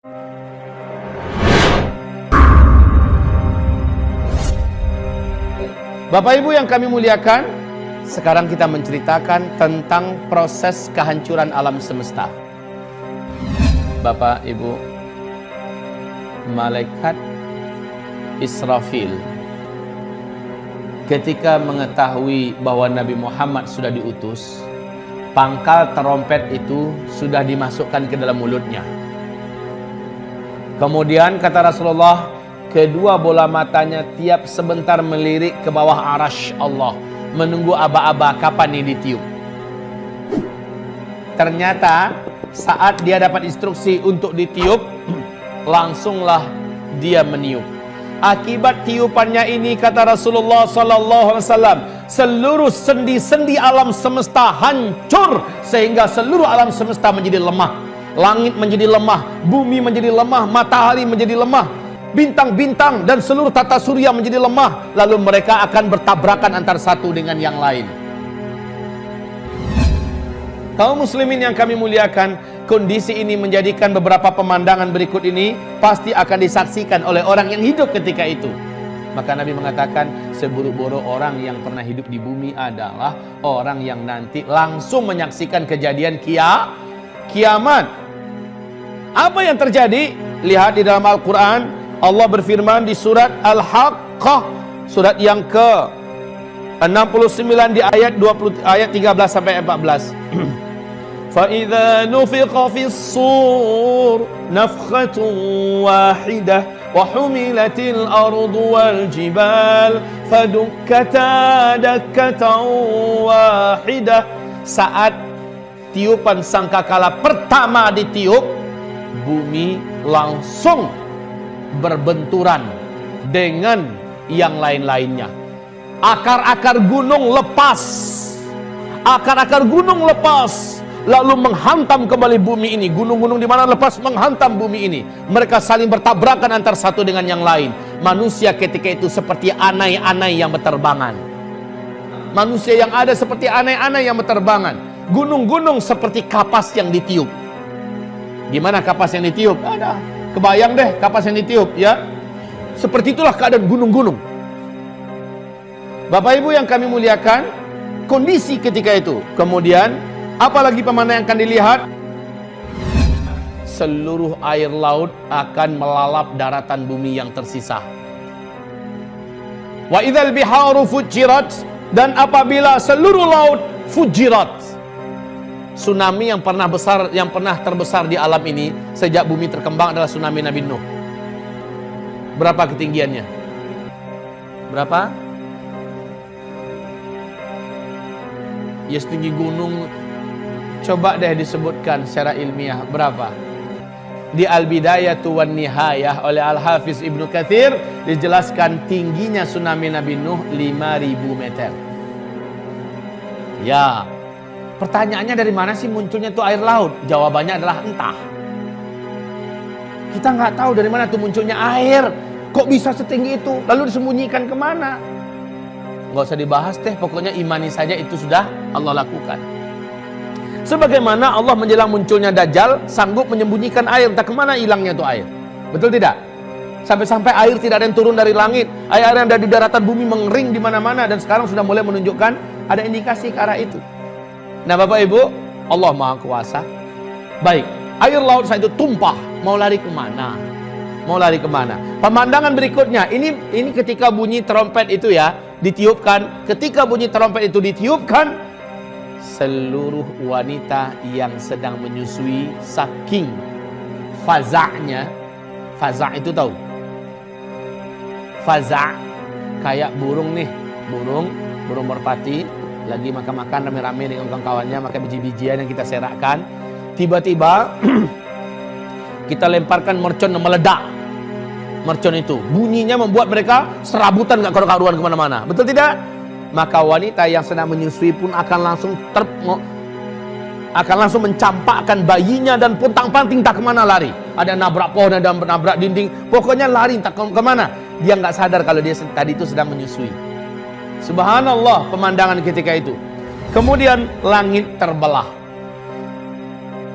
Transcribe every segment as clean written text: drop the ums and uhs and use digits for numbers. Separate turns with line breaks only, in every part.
Bapak Ibu yang kami muliakan, sekarang kita menceritakan tentang proses kehancuran alam semesta. Bapak Ibu, malaikat Israfil ketika mengetahui bahwa Nabi Muhammad sudah diutus, pangkal terompet itu sudah dimasukkan ke dalam mulutnya. Kemudian kata Rasulullah, kedua bola matanya tiap sebentar melirik ke bawah arasy Allah, menunggu aba-aba kapan ini ditiup. Ternyata saat dia dapat instruksi untuk ditiup, langsunglah dia meniup. Akibat tiupannya ini, kata Rasulullah SAW, seluruh sendi-sendi alam semesta hancur, sehingga seluruh alam semesta menjadi lemah. Langit menjadi lemah, bumi menjadi lemah, matahari menjadi lemah, bintang-bintang dan seluruh tata surya menjadi lemah. Lalu mereka akan bertabrakan antara satu dengan yang lain. Kaum muslimin yang kami muliakan, kondisi ini menjadikan beberapa pemandangan berikut ini pasti akan disaksikan oleh orang yang hidup ketika itu. Maka Nabi mengatakan, seburuk-buruk orang yang pernah hidup di bumi adalah orang yang nanti langsung menyaksikan kejadian kiamat. Apa yang terjadi? Lihat di dalam Al-Quran, Allah berfirman di surat Al-Haqqah, surat yang ke-69 di ayat 13 sampai 14. فَإِذَا نُفِخَ فِي الصُّورِ نَفْخَةٌ وَاحِدَةٌ وَحُمِلَتِ الْأَرْضُ وَالْجِبَالُ فَدُكَّتَا دَكَّةً وَاحِدَةً. Saat tiupan sangkakala pertama ditiup, bumi langsung berbenturan dengan yang lain-lainnya. Akar-akar gunung lepas, lalu menghantam kembali bumi ini. Gunung-gunung di mana lepas menghantam bumi ini. Mereka saling bertabrakan antara satu dengan yang lain. Manusia ketika itu seperti anai-anai yang berterbangan. Manusia yang ada seperti anai-anai yang berterbangan. Gunung-gunung seperti kapas yang ditiup. Gimana kapas yang ditiup? Ada. Kebayang deh kapas yang ditiup, ya. Seperti itulah keadaan gunung-gunung. Bapak Ibu yang kami muliakan, kondisi ketika itu. Kemudian, apalagi pemandangan yang akan dilihat? Seluruh air laut akan melalap daratan bumi yang tersisa. Wa idzal biharu fujirat, dan apabila seluruh laut fujirat. Tsunami yang pernah terbesar di alam ini sejak bumi terkembang adalah tsunami Nabi Nuh. Berapa ketinggiannya? Berapa? Ya setinggi gunung. Coba deh disebutkan secara ilmiah berapa? Di Al-Bidayatu wan Nihayah oleh Al-Hafiz Ibnu Katsir dijelaskan tingginya tsunami Nabi Nuh 5.000 meter. Ya. Pertanyaannya, dari mana sih munculnya tuh air laut? Jawabannya adalah entah. Kita nggak tahu dari mana tuh munculnya air. Kok bisa setinggi itu? Lalu disembunyikan kemana? Nggak usah dibahas deh. Pokoknya imani saja itu sudah Allah lakukan. Sebagaimana Allah menjelang munculnya Dajjal sanggup menyembunyikan air. Entah kemana hilangnya tuh air. Betul tidak? Sampai-sampai air tidak ada yang turun dari langit. Air yang ada di daratan bumi mengering di mana-mana. Dan sekarang sudah mulai menunjukkan ada indikasi ke arah itu. Nah Bapak Ibu, Allah Maha Kuasa. Baik, air laut saat itu tumpah. Mau lari kemana? Pemandangan berikutnya, ini ketika bunyi trompet itu ya ditiupkan. Ketika bunyi trompet itu ditiupkan, seluruh wanita yang sedang menyusui saking faza'nya. Faza' itu tahu? Faza' kayak burung nih, burung merpati lagi makan-makan rame-rame dengan kawan-kawannya, makan biji-bijian yang kita serakkan. Tiba-tiba kita lemparkan mercon yang meledak. Mercon itu bunyinya membuat mereka serabutan, gak karu-karuan kemana-mana. Betul tidak? Maka wanita yang sedang menyusui pun akan langsung mencampakkan bayinya dan pontang-panting tak kemana lari. Ada nabrak pohon, ada nabrak dinding, pokoknya lari tak kemana. Dia nggak sadar kalau dia tadi itu sedang menyusui. Subhanallah pemandangan ketika itu. Kemudian langit terbelah.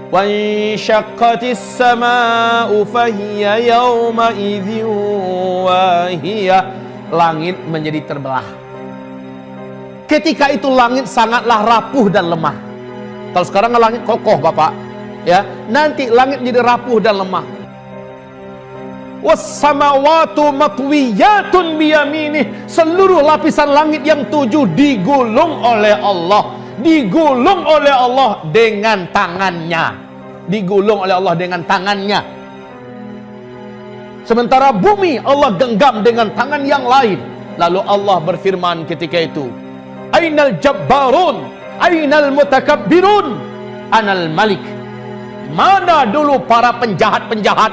wa insyaqqatis samaa'u fahiya yawma idzin wahiyah. Langit menjadi terbelah. Ketika itu langit sangatlah rapuh dan lemah. Kalau sekarang langit kokoh, Bapak, ya. Nanti langit menjadi rapuh dan lemah. Was samawatu matwiyatun biyaminih. Seluruh lapisan langit yang 7 digulung oleh Allah. Digulung oleh Allah dengan tangannya. Digulung oleh Allah dengan tangannya. Sementara bumi Allah genggam dengan tangan yang lain. Lalu Allah berfirman ketika itu, Ainal jabbarun, ainal mutakabbirun, anal malik. Mana dulu para penjahat-penjahat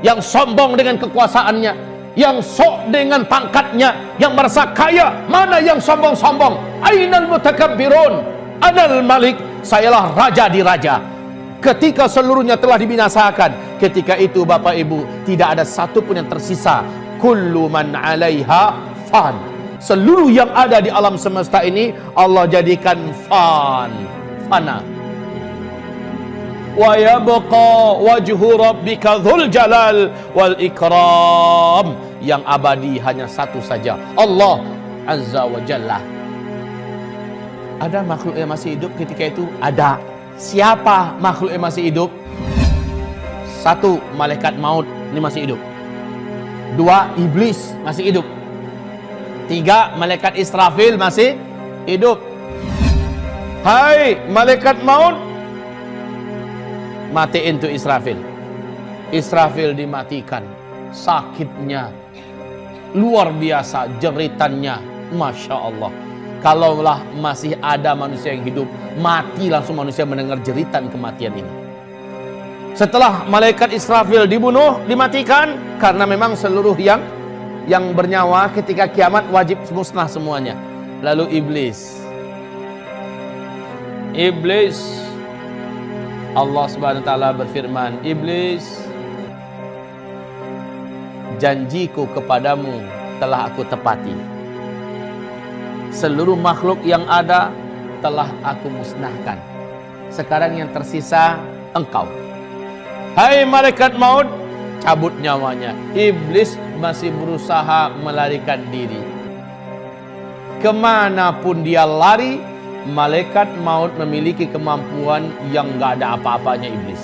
yang sombong dengan kekuasaannya, yang sok dengan pangkatnya, yang merasa kaya? Mana yang sombong-sombong? Ainal mutakabbirun, anal malik. Sayalah raja di raja. Ketika seluruhnya telah dibinasakan, ketika itu Bapak Ibu tidak ada satu pun yang tersisa. Kullu man 'alaiha fan. Seluruh yang ada di alam semesta ini Allah jadikan fana. Wa yabqa wajhu rabbika dzul jalal wal ikram. Yang abadi hanya satu saja, Allah Azza wa Jalla. Ada makhluk yang masih hidup ketika itu? Ada. Siapa makhluk yang masih hidup? 1, malaikat maut, ini masih hidup. 2, iblis masih hidup. 3, malaikat Israfil masih hidup. Hai malaikat maut, matiin tuh Israfil. Israfil dimatikan. Sakitnya luar biasa, jeritannya, Masya Allah. Kalaulah masih ada manusia yang hidup, mati langsung manusia mendengar jeritan kematian ini. Setelah malaikat Israfil dibunuh, dimatikan, karena memang seluruh yang bernyawa ketika kiamat wajib musnah semuanya. Lalu iblis, Allah Subhanahu wa taala berfirman, Iblis, janjiku kepadamu telah aku tepati. Seluruh makhluk yang ada telah aku musnahkan. Sekarang yang tersisa engkau. Hai malaikat maut, cabut nyawanya. Iblis masih berusaha melarikan diri. Kemanapun dia lari, malaikat maut memiliki kemampuan yang gak ada apa-apanya iblis.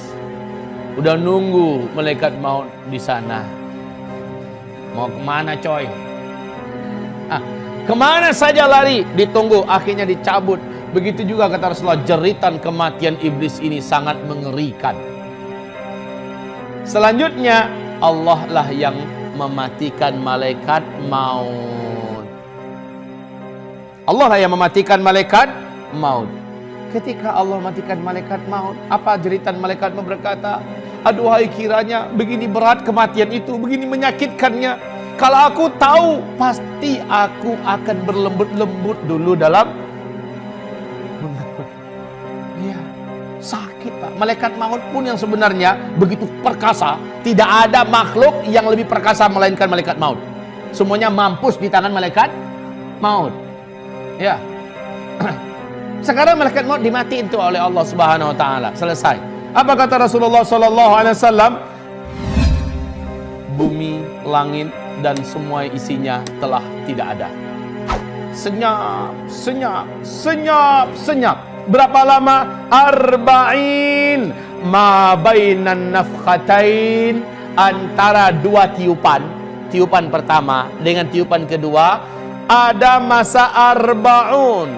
Udah nunggu malaikat maut di sana. Mau kemana coy? Kemana saja lari, ditunggu, akhirnya dicabut. Begitu juga kata Rasulullah, jeritan kematian iblis ini sangat mengerikan. Selanjutnya, Allah lah yang mematikan malaikat maut. Allah lah yang mematikan malaikat maut. Ketika Allah matikan malaikat maut, apa jeritan malaikat maut? Berkata, aduhai kiranya begini berat kematian itu, begini menyakitkannya. Kalau aku tahu, pasti aku akan berlembut-lembut dulu dalam. Ya, sakit Pak. Malaikat maut pun yang sebenarnya begitu perkasa, tidak ada makhluk yang lebih perkasa melainkan malaikat maut. Semuanya mampus di tangan malaikat maut. Ya. Sekarang malaikat maut dimatiin tuh oleh Allah Subhanahu wa taala. Selesai. Apa kata Rasulullah sallallahu alaihi wasallam? Bumi, langit dan semua isinya telah tidak ada. Senyap, senyap, senyap, senyap. Berapa lama? Arba'in ma bainan nafkhatain, antara dua tiupan. Tiupan pertama dengan tiupan kedua ada masa arba'un.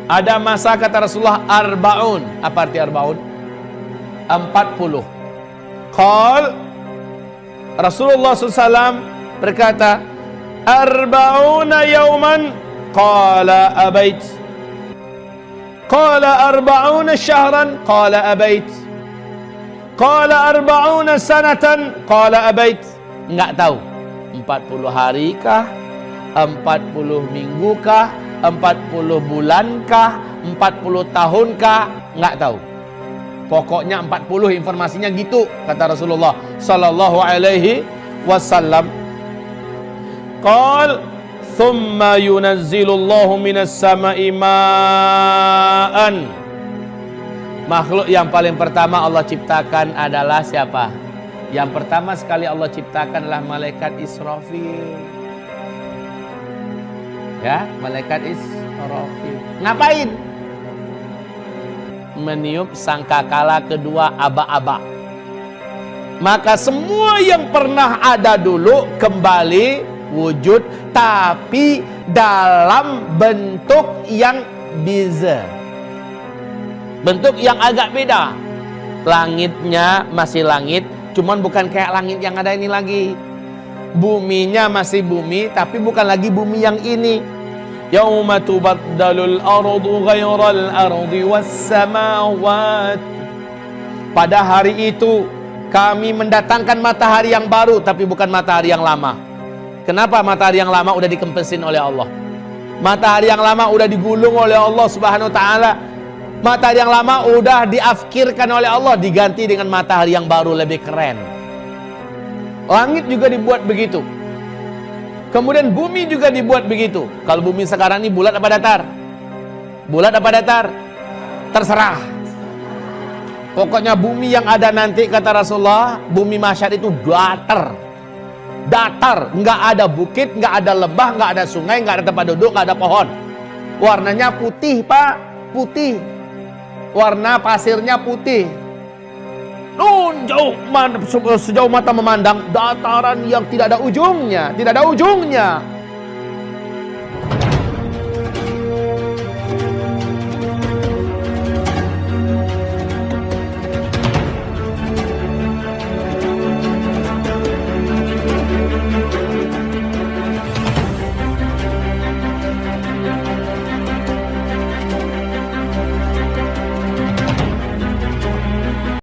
Ada masa, kata Rasulullah, arba'un. Apa arti arba'un? 40. Qal Rasulullah SAW berkata, arba'una yawman. Qala abait. Qala arba'una syahran. Qala abait. Qala arba'una sanatan. Qala abait. Enggak tahu 40 hari kah, 40 minggu kah, 40 bulan kah, 40 tahun kah, enggak tahu. Pokoknya 40, informasinya gitu kata Rasulullah sallallahu alaihi wasallam. Qal thumma yunazzilullahu minas sama'i ma'an Makhluk yang paling pertama Allah ciptakan adalah siapa? Yang pertama sekali Allah ciptakan adalah malaikat Israfil. Ya, malaikat Israfil. Ngapain? Meniup sangkakala kedua aba-aba. Maka semua yang pernah ada dulu kembali wujud, tapi dalam bentuk yang beza, bentuk yang agak beda. Langitnya masih langit, cuman bukan kayak langit yang ada ini lagi. Buminya masih bumi, tapi bukan lagi bumi yang ini. Yauma tubaddalul ardu ghairal ardi was samawat. Pada hari itu kami mendatangkan matahari yang baru, tapi bukan matahari yang lama. Kenapa? Matahari yang lama udah dikempesin oleh Allah. Matahari yang lama udah digulung oleh Allah Subhanahu wa taala. Matahari yang lama udah diafkirkan oleh Allah, diganti dengan matahari yang baru lebih keren. Langit juga dibuat begitu. Kemudian bumi juga dibuat begitu. Kalau bumi sekarang ini bulat apa datar? Bulat apa datar? Terserah. Pokoknya bumi yang ada nanti, kata Rasulullah, bumi mahsyar itu datar. Datar, nggak ada bukit, nggak ada lembah, nggak ada sungai, nggak ada tempat duduk, nggak ada pohon. Warnanya putih, Pak, putih. Warna pasirnya putih. Jauh, sejauh mata memandang, dataran yang tidak ada ujungnya, tidak ada ujungnya.